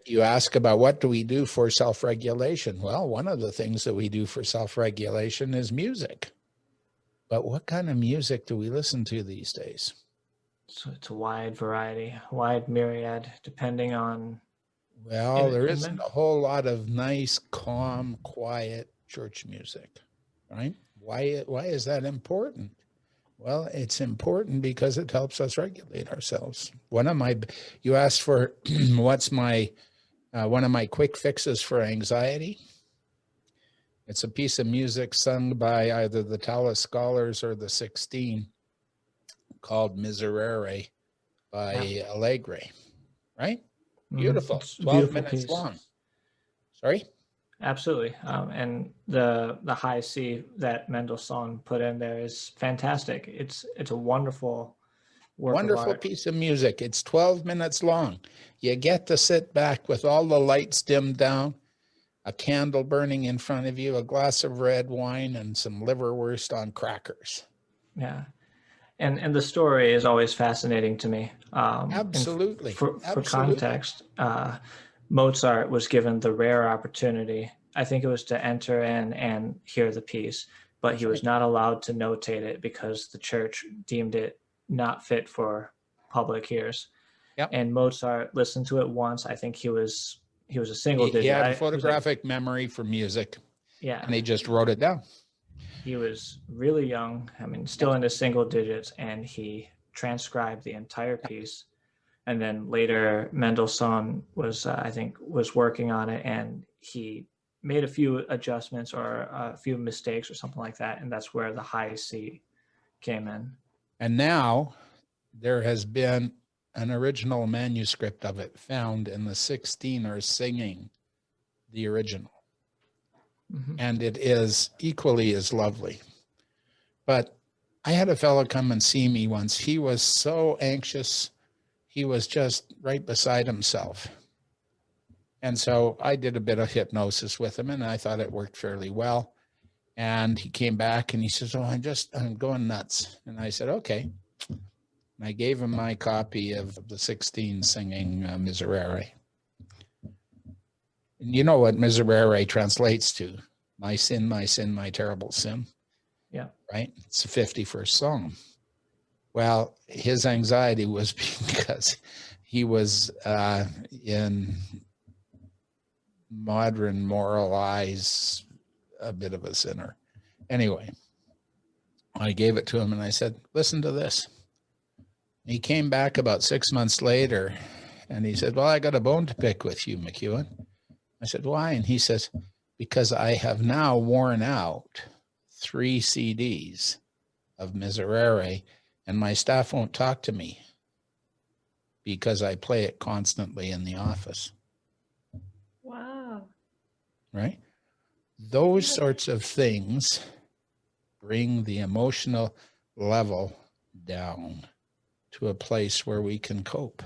You ask about what do we do for self-regulation? Well, one of the things that we do for self-regulation is music. But what kind of music do we listen to these days? So it's a wide variety, wide myriad, depending on. Well, there isn't a whole lot of nice, calm, quiet church music, right? Why is that important? Well, it's important because it helps us regulate ourselves. You asked for what's my one of my quick fixes for anxiety. It's a piece of music sung by either the Tallis Scholars or the 16 called Miserere by Allegri, right? Beautiful. 12 minutes piece. Long. Sorry? Absolutely. And the high C that Mendelssohn put in there is fantastic. It's a wonderful work wonderful of art. Piece of music. It's 12 minutes long. You get to sit back with all the lights dimmed down, a candle burning in front of you, a glass of red wine, and some liverwurst on crackers. Yeah. And the story is always fascinating to me. Absolutely. For context, Mozart was given the rare opportunity, I think it was to enter in and hear the piece, but he was not allowed to notate it because the church deemed it not fit for public ears. Yep. And Mozart listened to it once. I think he was a single digit. He had a photographic memory for music. Yeah. And he just wrote it down. He was really young, still in his single digits, and he transcribed the entire piece. And then later, Mendelssohn was working on it, and he made a few adjustments or a few mistakes or something like that, and that's where the high C came in. And now there has been an original manuscript of it found, and the 16 are singing the original. Mm-hmm. And it is equally as lovely. But I had a fellow come and see me once. He was so anxious. He was just right beside himself. And so I did a bit of hypnosis with him, and I thought it worked fairly well. And he came back and he says, "Oh, I'm going nuts." And I said, "Okay." And I gave him my copy of the 16 singing Miserere. And you know what Miserere translates to? My sin, my terrible sin. Yeah. Right? It's the 51st Psalm. Well, his anxiety was because he was in modern moral eyes a bit of a sinner. Anyway, I gave it to him and I said, "Listen to this." He came back about 6 months later and he said, "Well, I got a bone to pick with you, McEwen." I said, "Why?" And he says, "Because I have now worn out 3 CDs of Miserere and my staff won't talk to me because I play it constantly in the office." Wow. Right? Those sorts of things bring the emotional level down to a place where we can cope.